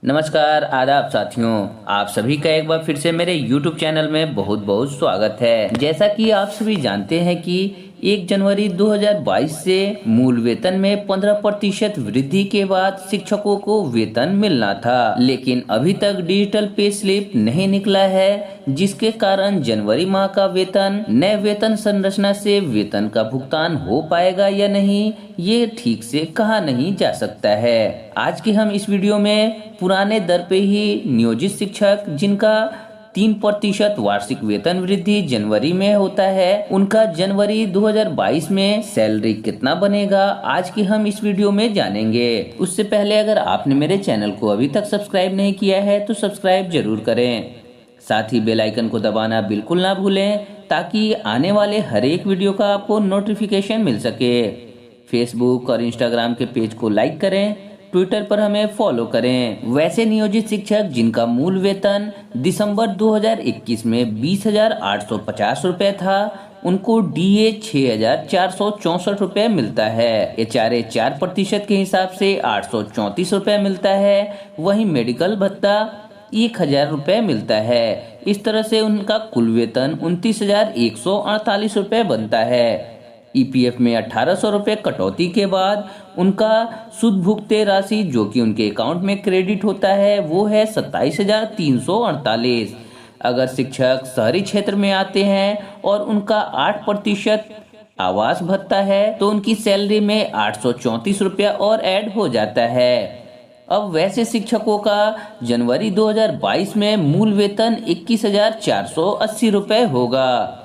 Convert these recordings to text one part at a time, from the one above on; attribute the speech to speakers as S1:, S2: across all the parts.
S1: नमस्कार आदाब साथियों, आप सभी का एक बार फिर से मेरे YouTube चैनल में बहुत बहुत स्वागत है। जैसा कि आप सभी जानते हैं कि 1 जनवरी 2022 से मूल वेतन में 15% वृद्धि के बाद शिक्षकों को वेतन मिलना था, लेकिन अभी तक डिजिटल पे स्लिप नहीं निकला है, जिसके कारण जनवरी माह का वेतन नए वेतन संरचना से वेतन का भुगतान हो पाएगा या नहीं, ये ठीक से कहा नहीं जा सकता है। आज की हम इस वीडियो में पुराने दर पे ही नियोजित शिक्षक जिनका 3% वार्षिक वेतन वृद्धि जनवरी में होता है, उनका जनवरी 2022 में सैलरी कितना बनेगा, आज की हम इस वीडियो में जानेंगे। उससे पहले अगर आपने मेरे चैनल को अभी तक सब्सक्राइब नहीं किया है तो सब्सक्राइब जरूर करें। साथ ही बेल आइकन को दबाना बिल्कुल ना भूलें, ताकि आने वाले हर एक वीडियो का आपको नोटिफिकेशन मिल सके। फेसबुक और इंस्टाग्राम के पेज को लाइक करें, ट्विटर पर हमें फॉलो करें। वैसे नियोजित शिक्षक जिनका मूल वेतन दिसंबर 2021 में 20,850 रुपए था, उनको डीए 6,464 रुपए मिलता है। एचआरए 4% के हिसाब से 834 रुपए मिलता है। वहीं मेडिकल भत्ता 1,000 रुपए मिलता है। इस तरह से उनका कुल वेतन 29,148 रुपए बनता है। ईपीएफ में 1,800 रुपए कटौती के बाद उनका शुद्ध भुगते राशि जो कि उनके अकाउंट में क्रेडिट होता है वो है 27,348। अगर शिक्षक शहरी क्षेत्र में आते हैं और उनका 8% आवास भत्ता है तो उनकी सैलरी में 834 रुपया और ऐड हो जाता है। अब वैसे शिक्षकों का जनवरी 2022 में मूल वेतन 21,480 रुपए होगा।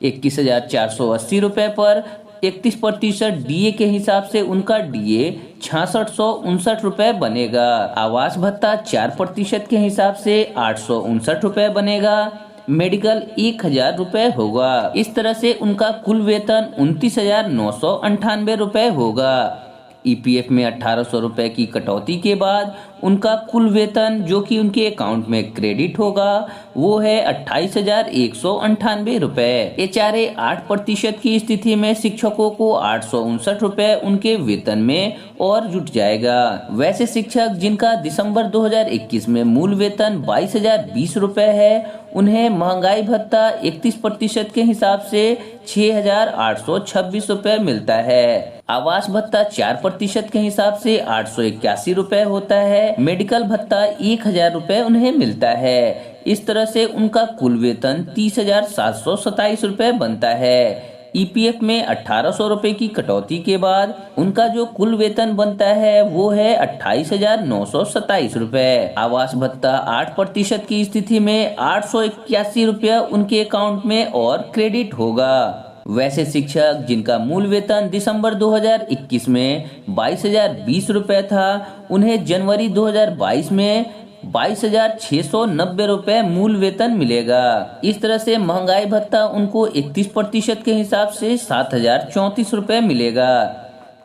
S1: 21,480 रुपए पर 31% डीए के हिसाब से उनका डीए 6,659 रुपए बनेगा। आवास भत्ता 4% के हिसाब से 859 रुपए बनेगा। मेडिकल 1,000 रुपए होगा। इस तरह से उनका कुल वेतन 29,998 रुपए होगा। ईपीएफ में 1,800 रुपए की कटौती के बाद उनका कुल वेतन जो कि उनके अकाउंट में क्रेडिट होगा वो है 28,198 रुपए। एचआरए 8% की स्थिति में शिक्षकों को 859 रुपए उनके वेतन में और जुट जाएगा। वैसे शिक्षक जिनका दिसंबर 2021 में मूल वेतन 22,020 रुपए है, उन्हें महंगाई भत्ता 31% के हिसाब से 6,826 रुपए मिलता है। आवास भत्ता 4% के हिसाब से 881 रुपए होता है। मेडिकल भत्ता 1,000 रुपए उन्हें मिलता है। इस तरह से उनका कुल वेतन 30,727 रुपए बनता है। ईपीएफ में 1,800 रुपए की कटौती के बाद उनका जो कुल वेतन बनता है वो है 28,927 रुपए। आवास भत्ता 8% की स्थिति में 881 रुपया उनके अकाउंट में और क्रेडिट होगा। वैसे शिक्षक जिनका मूल वेतन दिसंबर 2021 में 22,020 रुपए था, उन्हें जनवरी 2022 में 22,690 रुपए मूल वेतन मिलेगा। इस तरह से महंगाई भत्ता उनको 31% के हिसाब से 7,034 रुपए मिलेगा।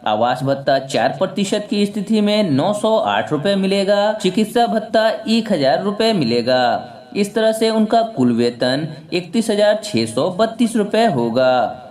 S1: आवास भत्ता 4% की स्थिति में 908 रुपए मिलेगा। चिकित्सा भत्ता 1,000 रुपए मिलेगा। इस तरह से उनका कुल वेतन 31,632 रुपए होगा।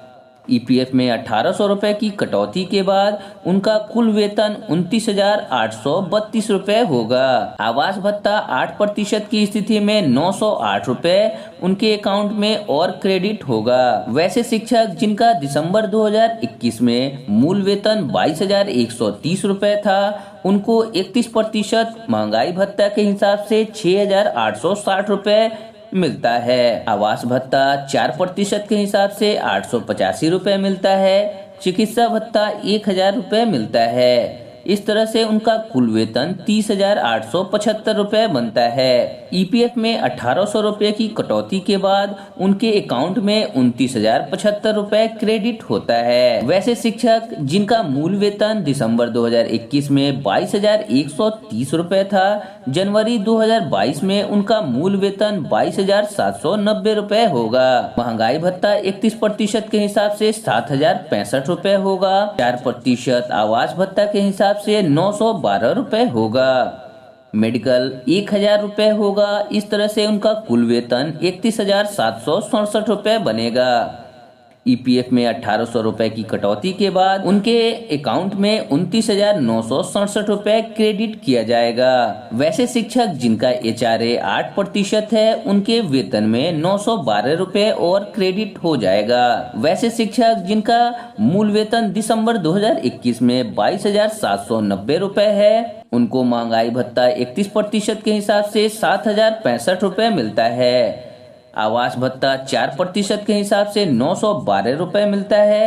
S1: ईपीएफ में 1,800 रुपए की कटौती के बाद उनका कुल वेतन 29,832 रुपए होगा। आवास भत्ता 8% की स्थिति में 908 रुपए उनके अकाउंट में और क्रेडिट होगा। वैसे शिक्षक जिनका दिसंबर 2021 में मूल वेतन 22,130 रुपए था, उनको 31% महंगाई भत्ता के हिसाब से 6,860 रुपए मिलता है। आवास भत्ता 4% के हिसाब से 885 रुपए मिलता है। चिकित्सा भत्ता 1,000 रुपए मिलता है। इस तरह से उनका कुल वेतन 30,875 रुपए बनता है। ईपीएफ में 1,800 रुपए की कटौती के बाद उनके अकाउंट में 29,075 रुपए क्रेडिट होता है। वैसे शिक्षक जिनका मूल वेतन दिसंबर 2021 में 22,130 रुपए था, जनवरी 2022 में उनका मूल वेतन 22,790 रुपए होगा। महंगाई भत्ता 31% के हिसाब से 7,065 रुपए होगा। 4% आवास भत्ता के हिसाब से 912 रुपए होगा। मेडिकल 1,000 रुपए होगा। इस तरह से उनका कुल वेतन 31,767 रुपए बनेगा। ईपीएफ में 1800 रुपए की कटौती के बाद उनके अकाउंट में 29,967 रुपए क्रेडिट किया जाएगा। वैसे शिक्षक जिनका एचआरए 8% है, उनके वेतन में 912 रुपए और क्रेडिट हो जाएगा। वैसे शिक्षक जिनका मूल वेतन दिसंबर 2021 में 22,790 रुपए है, उनको महंगाई भत्ता 31% के हिसाब से 7,065 रुपए मिलता है। आवास भत्ता 4% के हिसाब से 912 रुपए मिलता है।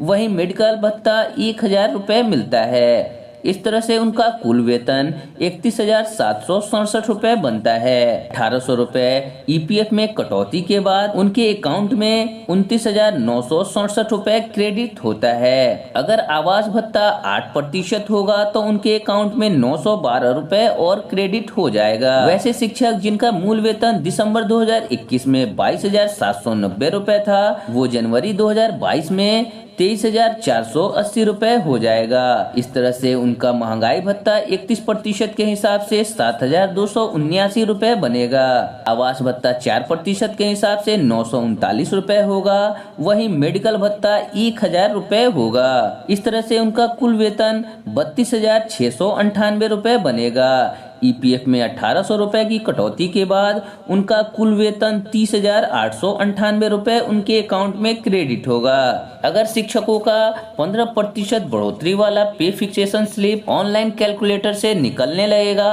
S1: वहीं मेडिकल भत्ता 1,000 रुपए मिलता है। इस तरह से उनका कुल वेतन 31,767 रुपए बनता है। 1,800 रुपए ईपीएफ में कटौती के बाद उनके अकाउंट में 29,967 रुपए क्रेडिट होता है। अगर आवास भत्ता 8% होगा तो उनके अकाउंट में 912 रुपए और क्रेडिट हो जाएगा। वैसे शिक्षक जिनका मूल वेतन दिसंबर 2021 में 22,790 रुपए था, वो जनवरी 2022 में 23,480 रुपए हो जाएगा। इस तरह से उनका महंगाई भत्ता 31% के हिसाब से 7,279 रुपए बनेगा। आवास भत्ता 4% के हिसाब से 939 रुपए होगा। वहीं मेडिकल भत्ता 1,000 रुपए होगा। इस तरह से उनका कुल वेतन 32,698 रुपए बनेगा। ईपीएफ में 1,800 रुपए की कटौती के बाद उनका कुल वेतन 30,898 रुपए उनके अकाउंट में क्रेडिट होगा। अगर शिक्षकों का 15% बढ़ोतरी वाला पे फिक्सेशन स्लिप ऑनलाइन कैलकुलेटर से निकलने लगेगा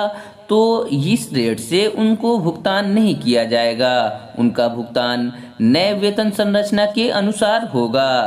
S1: तो इस रेट से उनको भुगतान नहीं किया जाएगा। उनका भुगतान नए वेतन संरचना के अनुसार होगा।